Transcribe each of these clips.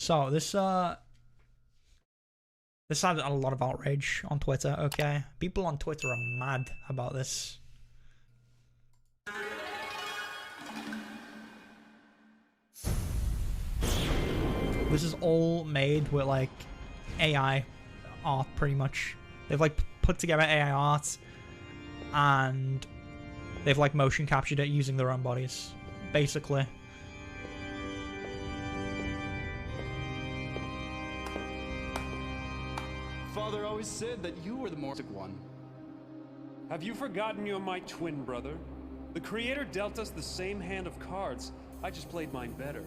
So this had a lot of outrage on Twitter, okay? People on Twitter are mad about this. This is all made with, like, AI art, pretty much. They've, like, put together AI art, and they've, like, motion captured it using their own bodies, basically. Father always said that you were the more sick one. Have you forgotten you're my twin brother? The Creator dealt us the same hand of cards. I just played mine better.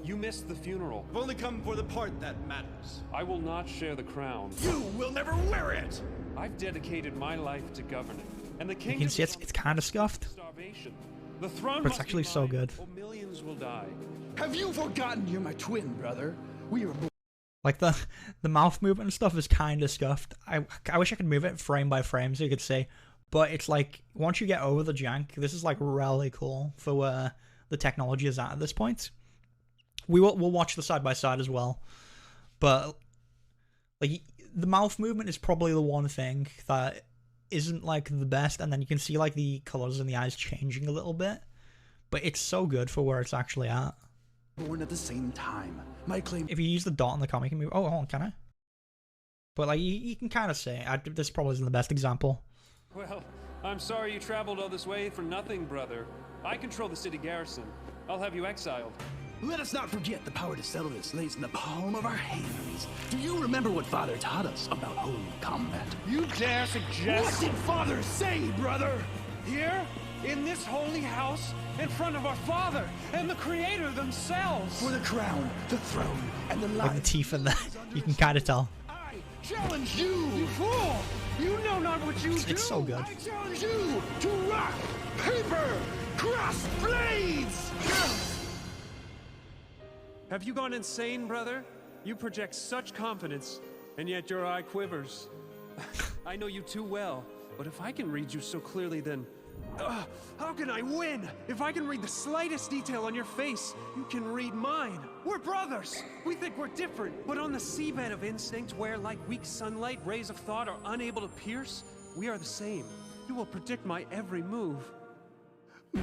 You missed the funeral. I've only come for the part that matters. I will not share the crown. You will never wear it! I've dedicated my life to governing, and the You kingdom can see it's kind of scuffed, starvation. The throne but it's must actually be so mine, good. or millions will die. Have you forgotten you're my twin brother? We were born. Like, the mouth movement and stuff is kind of scuffed. I wish I could move it frame by frame so you could see. But it's like, once you get over the jank, this is, like, really cool for where the technology is at this point. We'll watch the side-by-side as well. But, like, the mouth movement is probably the one thing that isn't, like, the best. And then you can see, like, the colors in the eyes changing a little bit. But it's so good for where it's actually at. Born at the same time. My claim. If you use the dot in the comic, you can move. Oh, hold on, can I? But, like, you can kind of say. This probably isn't the best example. Well, I'm sorry you traveled all this way for nothing, brother. I control the city garrison. I'll have you exiled. Let us not forget the power to settle this lays in the palm of our hands. Do you remember what Father taught us about holy combat? You dare suggest... What did Father say, brother? Here? In this holy house? In front of our Father and the Creator themselves? For the crown, the throne, and the Like, the life. teeth in there. You can kind of tell. I challenge you! You fool! You know not what you do! It's so good. I challenge you to rock, paper, cross blades! Have you gone insane, brother? You project such confidence, and yet your eye quivers. I know you too well, but if I can read you so clearly, then... how can I win? If I can read the slightest detail on your face, you can read mine. We're brothers! We think we're different, but on the seabed of instinct, where, like weak sunlight, rays of thought are unable to pierce, we are the same. You will predict my every move.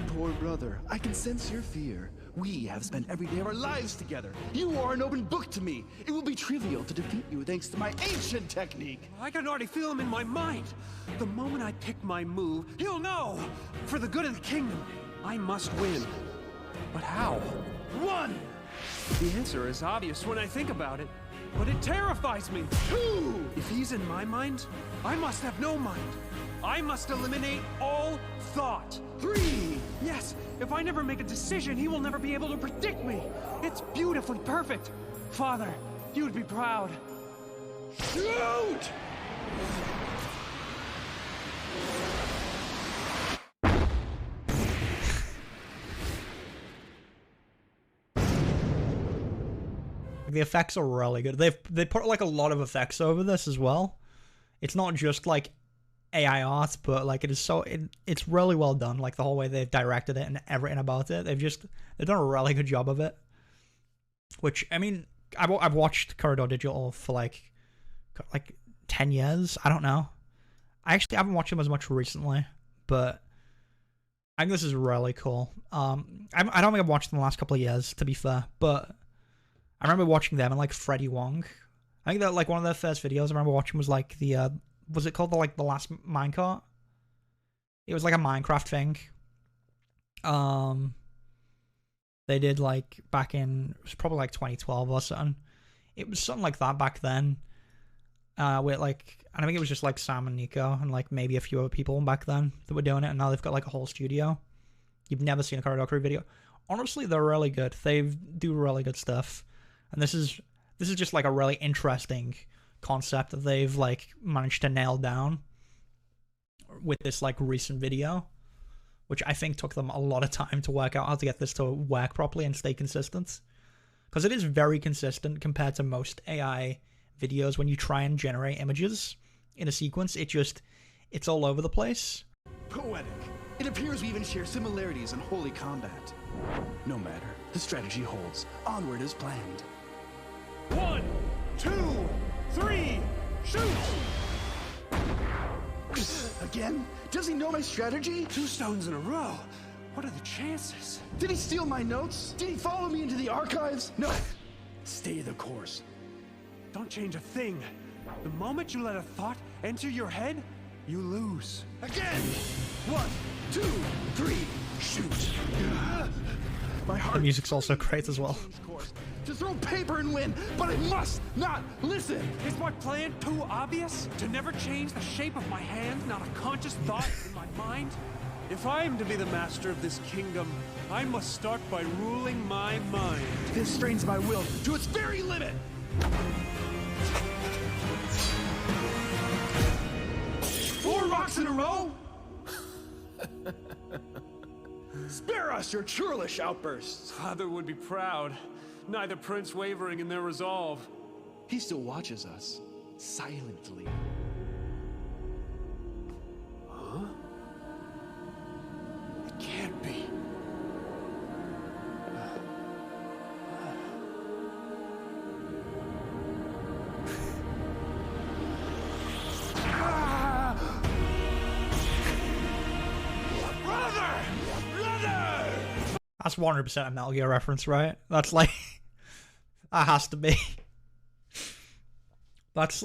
Poor brother, I can sense your fear. We have spent every day of our lives together. You are an open book to me. It will be trivial to defeat you thanks to my ancient technique. I can already feel him in my mind. The moment I pick my move, he'll know. For the good of the kingdom, I must win. But how? One, The answer is obvious when I think about it, but it terrifies me. two, If he's in my mind, I must have no mind. I must eliminate all thought. three. Yes, if I never make a decision, he will never be able to predict me. It's beautifully perfect. Father, you would be proud. Shoot! The effects are really good. They put, like, a lot of effects over this as well. It's not just, like, AI art, but, like, it's really well done. Like, the whole way they've directed it and everything about it. They've done a really good job of it. Which, I mean, I've watched Corridor Digital for, like 10 years. I don't know. I actually haven't watched them as much recently, but I think this is really cool. I don't think I've watched them the last couple of years, to be fair, but I remember watching them and, like, Freddie Wong. I think that, like, one of their first videos I remember watching was, like, the, was it called the last minecart? It was, like, a Minecraft thing. They did, like, back in, it was probably, like, 2012 or something. It was something like that back then. With, like, I think it was just, like, Sam and Nico and, like, maybe a few other people back then that were doing it, and now they've got, like, a whole studio. You've never seen a Corridor Crew video. Honestly, they're really good. They do really good stuff. And this is just, like, a really interesting concept that they've, like, managed to nail down with this, like, recent video, which I think took them a lot of time to work out how to get this to work properly and stay consistent. Because it is very consistent compared to most AI videos. When you try and generate images in a sequence, it's all over the place. Poetic. It appears we even share similarities in holy combat. No matter, the strategy holds. Onward as planned. 1, 2, 3, shoot! Again? Does he know my strategy? 2 stones in a row. What are the chances? Did he steal my notes? Did he follow me into the archives? No. Stay the course. Don't change a thing. The moment you let a thought enter your head, you lose. Again! 1, 2, 3, shoot! My heart. The music's also great as well. To throw paper and win, but I must not listen! Is my plan too obvious? To never change the shape of my hand, not a conscious thought in my mind? If I am to be the master of this kingdom, I must start by ruling my mind. This strains my will to its very limit! 4 rocks in a row? Spare us your churlish outbursts! Father would be proud, neither prince wavering in their resolve. He still watches us, silently. Huh? It can't be. That's 100% a Metal Gear reference, right? That's like... that has to be. That's...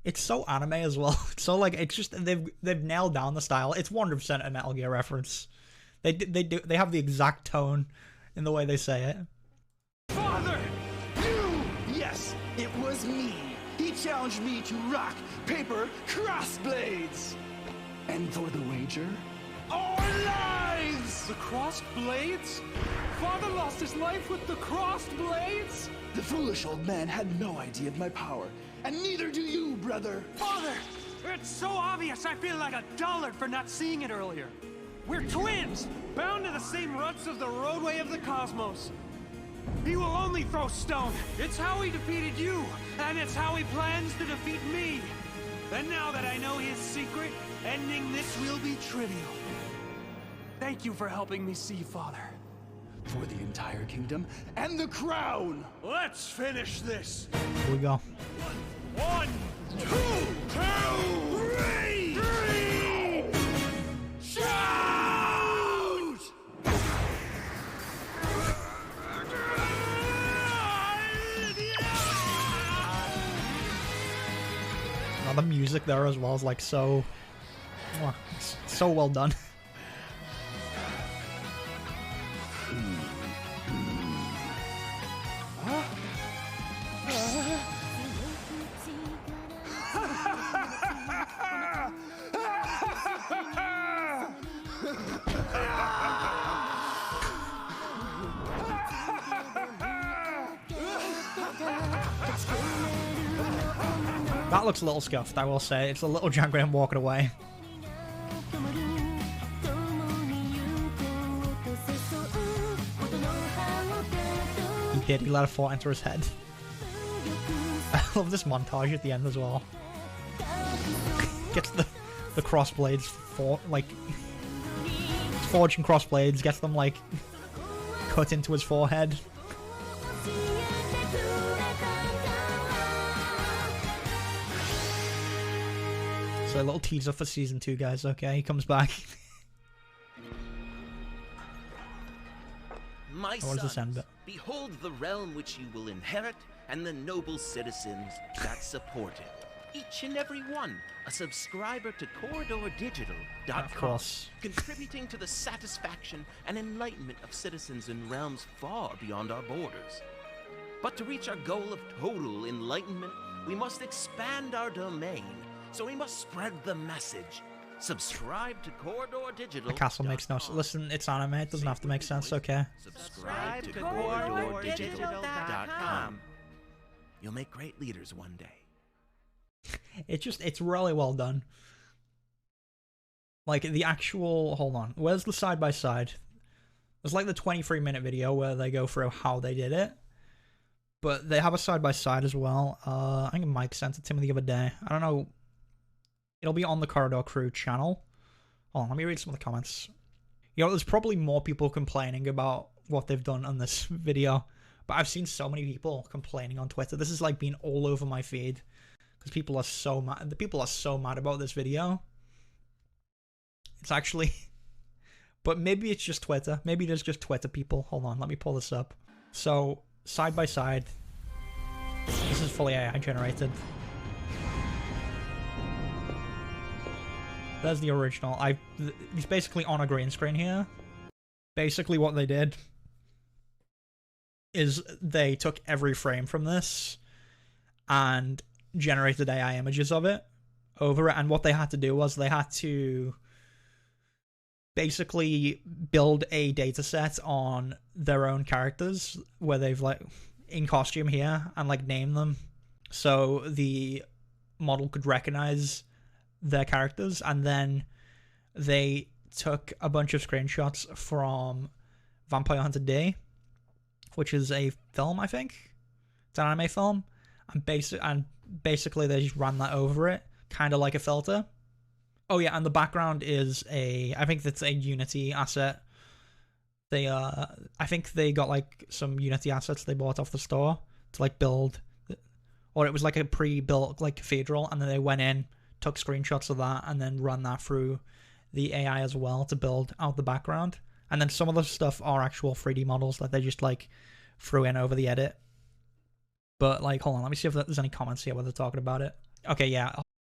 it's so anime as well. It's so like, it's just, they've nailed down the style. It's 100% a Metal Gear reference. They have the exact tone in the way they say it. Father! You! Yes, it was me. He challenged me to rock, paper, crossblades. And for the wager, our lives! The crossed blades? Father lost his life with the crossed blades? The foolish old man had no idea of my power, and neither do you, brother. Father! It's so obvious I feel like a dullard for not seeing it earlier. We're twins, bound to the same ruts of the roadway of the cosmos. He will only throw stone. It's how he defeated you, and it's how he plans to defeat me. And now that I know his secret, ending this will be trivial. Thank you for helping me see, Father. For the entire kingdom and the crown! Let's finish this! Here we go. 1, 2, 3! Shoot! Now the music there as well is like so... so well done. That looks a little scuffed, I will say. It's a little Jack Graham walking away. He did, he let a thought enter his head. I love this montage at the end as well. Gets the crossblades for like forging crossblades, gets them like cut into his forehead. So a little teaser for season 2, guys. Okay, he comes back. My What does this end sons, bit? behold the realm which you will inherit, and the noble citizens that support it. Each and every one a subscriber to CorridorDigital.com, Of course. contributing to the satisfaction and enlightenment of citizens in realms far beyond our borders. But to reach our goal of total enlightenment, we must expand our domain, so we must spread the message. Subscribe to CorridorDigital. The castle makes no sense. Listen, it's anime. It doesn't have to make sense. Okay. Subscribe to CorridorDigital.com. You'll make great leaders one day. It's really well done. Like the actual, hold on, where's the side by side? There's like the 23-minute video where they go through how they did it, but they have a side by side as well. I think Mike sent it to me the other day. I don't know. It'll be on the Corridor Crew channel. Hold on, let me read some of the comments. You know, there's probably more people complaining about what they've done on this video, But I've seen so many people complaining on Twitter. This has like been all over my feed because people are so mad. The people are so mad about this video. It's actually, but maybe it's just Twitter. Maybe there's just Twitter people. Hold on, let me pull this up. So side by side, this is fully AI generated. There's the original. He's basically on a green screen here. Basically what they did is they took every frame from this and generated AI images of it over it. And what they had to do was they had to basically build a data set on their own characters where they've like in costume here and like name them so the model could recognize their characters. And then they took a bunch of screenshots from Vampire Hunter D, which is a film, I think. It's an anime film. And basically they just ran that over it, kind of like a filter. Oh yeah, and the background is I think that's a Unity asset. I think they got like some Unity assets they bought off the store to like build, or it was like a pre-built like cathedral, and then they went in, took screenshots of that, and then run that through the AI as well to build out the background. And then some of the stuff are actual 3D models that they just like threw in over the edit. But like, hold on, let me see if there's any comments here where they're talking about it. Okay, yeah,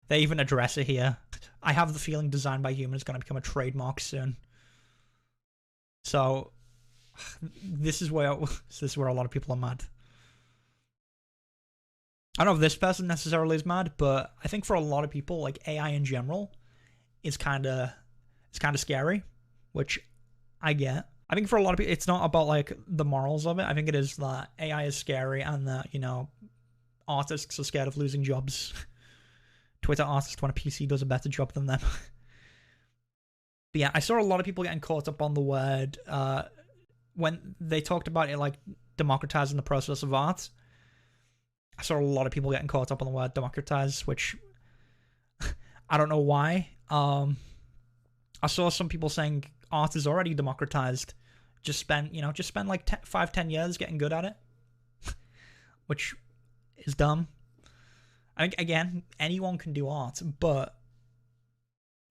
they even address it here. I have the feeling design by humans is going to become a trademark soon. So this is where a lot of people are mad. I don't know if this person necessarily is mad, but I think for a lot of people, like AI in general is kind of scary, which I get. I think for a lot of people, it's not about like the morals of it. I think it is that AI is scary and that, you know, artists are scared of losing jobs. Twitter artists when a PC does a better job than them. But yeah, I saw a lot of people getting caught up on the word when they talked about it like democratizing the process of art. I saw a lot of people getting caught up on the word democratize, which I don't know why. I saw some people saying art is already democratized. Just spend like 5-10 years getting good at it, which is dumb. I think, again, anyone can do art, but,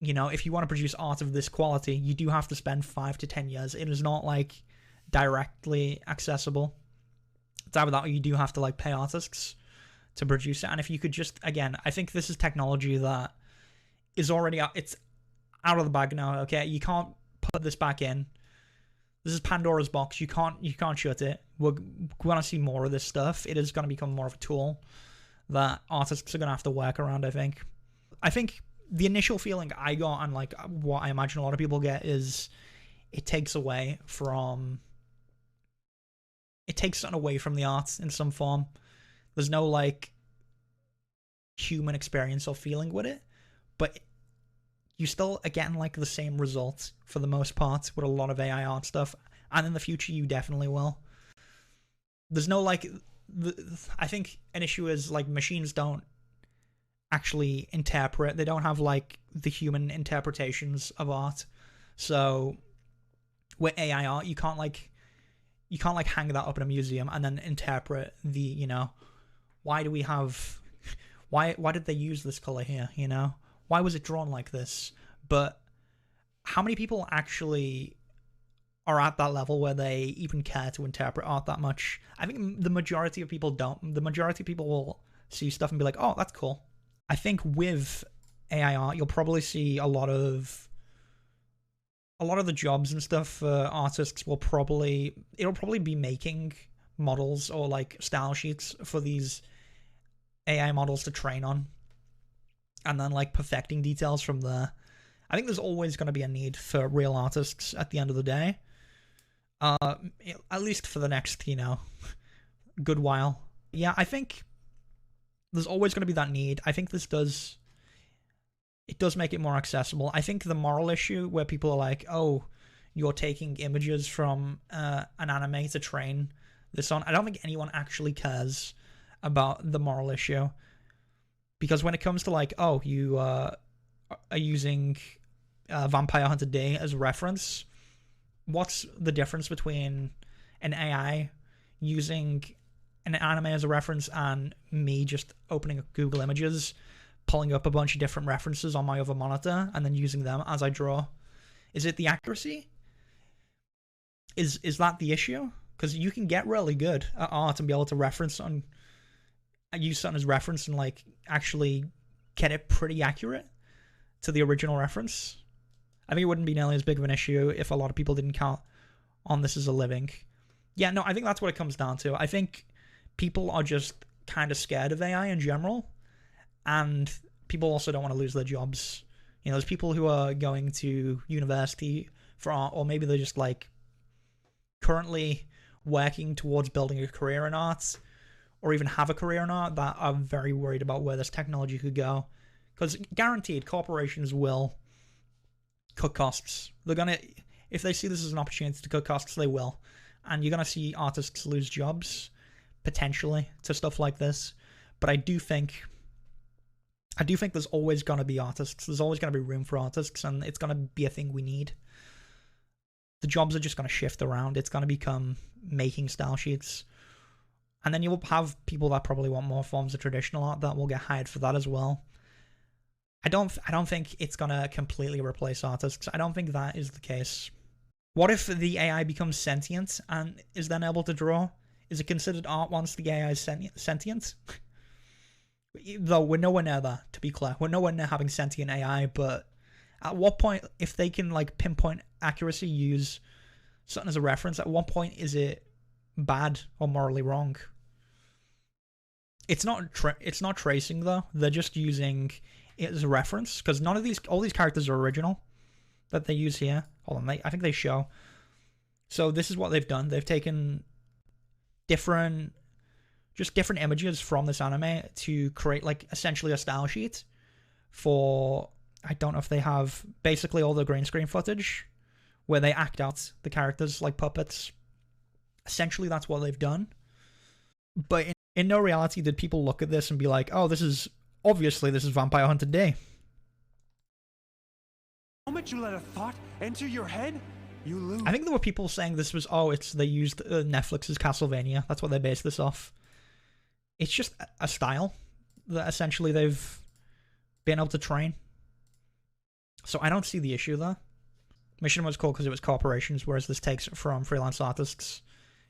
you know, if you want to produce art of this quality, you do have to spend 5 to 10 years. It is not, like, directly accessible. It's either that or you do have to, like, pay artists to produce it. And if you could just, again, I think this is technology that is already out. It's out of the bag now, okay? You can't put this back in. This is Pandora's box. You can't shut it. We're going to see more of this stuff. It is going to become more of a tool that artists are going to have to work around, I think. I think the initial feeling I got, and like what I imagine a lot of people get, is it takes something away from the art in some form. There's no like human experience or feeling with it, but you still are getting like the same results for the most part with a lot of AI art stuff, and in the future you definitely will. There's no like, I think an issue is like machines don't actually interpret. They don't have like the human interpretations of art. So with AI art, you can't like hang that up in a museum and then interpret the, you know, why did they use this color here, you know? Why was it drawn like this? But how many people actually are at that level where they even care to interpret art that much? I think the majority of people don't. The majority of people will see stuff and be like, oh, that's cool. I think with AI art, you'll probably see a lot of the jobs and stuff for artists it'll probably be making models or like style sheets for these AI models to train on, and then like perfecting details from there. I think there's always going to be a need for real artists at the end of the day. At least for the next, you know, good while. Yeah, I think there's always going to be that need. I think it does make it more accessible. I think the moral issue where people are like, oh, you're taking images from an anime to train this on, I don't think anyone actually cares about the moral issue. Because when it comes to like, oh, you are using Vampire Hunter D as a reference, what's the difference between an AI using an anime as a reference and me just opening up Google Images, pulling up a bunch of different references on my other monitor, and then using them as I draw? Is it the accuracy? Is that the issue? Because you can get really good at art and be able to use something as reference and like actually get it pretty accurate to the original reference. I think it wouldn't be nearly as big of an issue if a lot of people didn't count on this as a living. Yeah, no, I think that's what it comes down to. I think people are just kind of scared of AI in general, and people also don't want to lose their jobs. You know, there's people who are going to university for art, or maybe they're just like currently working towards building a career in art, or even have a career in art, that are very worried about where this technology could go. Because guaranteed, corporations will cut costs. They're gonna, if they see this as an opportunity to cut costs, they will. And you're gonna see artists lose jobs, potentially, to stuff like this. But I do think there's always gonna be artists. There's always gonna be room for artists, and it's gonna be a thing we need. The jobs are just gonna shift around. It's gonna become making style sheets. And then you'll have people that probably want more forms of traditional art that will get hired for that as well. I don't think it's gonna completely replace artists. I don't think that is the case. What if the AI becomes sentient and is then able to draw? Is it considered art once the AI is sentient? Though we're nowhere near that, to be clear. We're nowhere near having sentient AI, but at what point, if they can like pinpoint accuracy, use something as a reference, at what point is it bad or morally wrong? It's not tracing though. They're just using it as a reference, because all these characters are original that they use here. Hold on, I think they show. So this is what they've done. They've taken different images from this anime to create like essentially a style sheet for, I don't know if they have basically all the green screen footage where they act out the characters like puppets. Essentially that's what they've done. But in no reality did people look at this and be like, oh, this is Vampire Hunter Day. The moment you let a thought enter your head, you lose. I think there were people saying this was, they used Netflix's Castlevania. That's what they based this off. It's just a style that essentially they've been able to train. So I don't see the issue there. Mission was cool because it was corporations, whereas this takes it from freelance artists.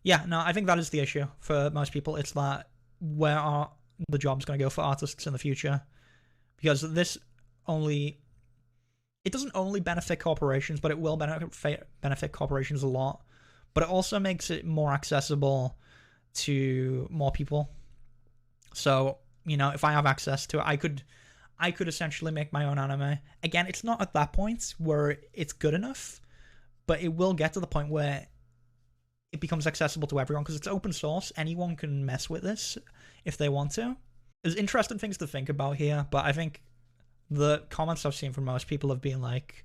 Yeah, no, I think that is the issue for most people. It's that where are the jobs going to go for artists in the future? Because it doesn't only benefit corporations, but it will benefit corporations a lot. But it also makes it more accessible to more people. So, you know, if I have access to it, I could essentially make my own anime. Again, it's not at that point where it's good enough, but it will get to the point where it becomes accessible to everyone because it's open source. Anyone can mess with this if they want to. There's interesting things to think about here, but I think the comments I've seen from most people have been like,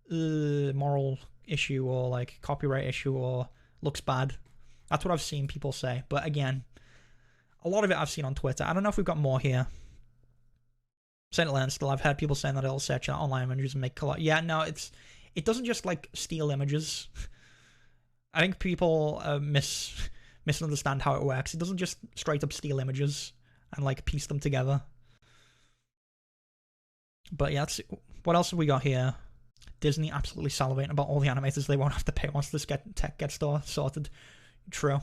moral issue or like copyright issue or looks bad. That's what I've seen people say. But again, a lot of it I've seen on Twitter. I don't know if we've got more here. St. Leonard still, I've heard people saying that it'll search out online images and make color. Yeah, no, it doesn't just like steal images. I think people misunderstand how it works. It doesn't just straight up steal images and like piece them together. But yeah, what else have we got here? Disney absolutely salivating about all the animators they won't have to pay once this tech gets sorted. True.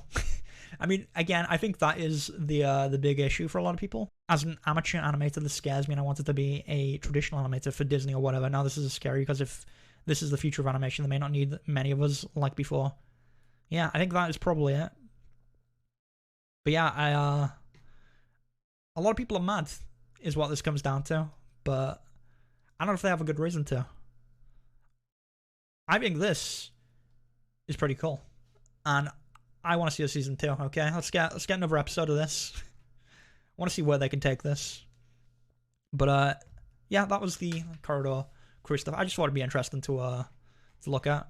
I mean, again, I think that is the big issue for a lot of people. As an amateur animator, this scares me, and I wanted to be a traditional animator for Disney or whatever. Now this is scary because if this is the future of animation, they may not need many of us like before. Yeah, I think that is probably it. But yeah, a lot of people are mad, is what this comes down to. But I don't know if they have a good reason to. I think this is pretty cool, and I want to see a season 2. Okay, let's get another episode of this. I want to see where they can take this. But yeah, that was the Corridor Crew stuff. I just thought it'd be interesting to look at.